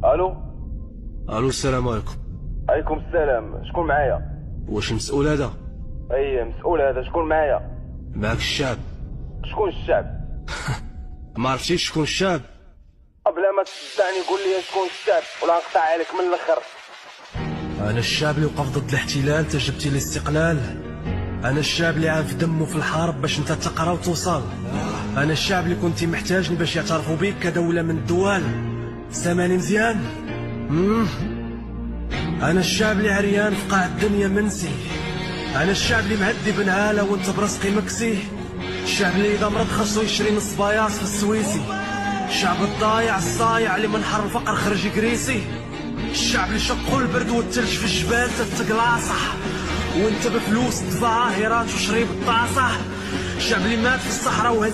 الو. الو، السلام عليكم. عليكم السلام، شكون معايا؟ واش المسؤول هذا؟ اي مسؤول هذا، شكون معايا؟ معاك الشعب. شكون الشعب؟ ما عرفتيش شكون الشعب؟ بلا ما تصدعني قول لي شكون الشعب ولا نقطع عليك من الاخر. انا الشعب اللي وقف ضد الاحتلال تجبتي الاستقلال. انا الشعب اللي عانف دمه في الحرب باش انت تقرا وتوصل. انا الشعب اللي كنتي محتاجني باش يعترفوا بيك كدولة من الدول. سامعني مزيان؟ انا الشعب اللي عريان في قاع الدنيا منسي. انا الشعب اللي معدي بنعالة وانت برزقي مكسي. الشعب اللي اذا مرض خاصو يشري نص باياص في السويسي. الشعب الضايع الصايع اللي من حر الفقر خرج يقريسي. الشعب اللي شقوا البرد والثلج في الجبال تتقلاصح وانت بفلوس تظاهرات وشريب الطاسة. الشعب اللي مات في الصحراء وهز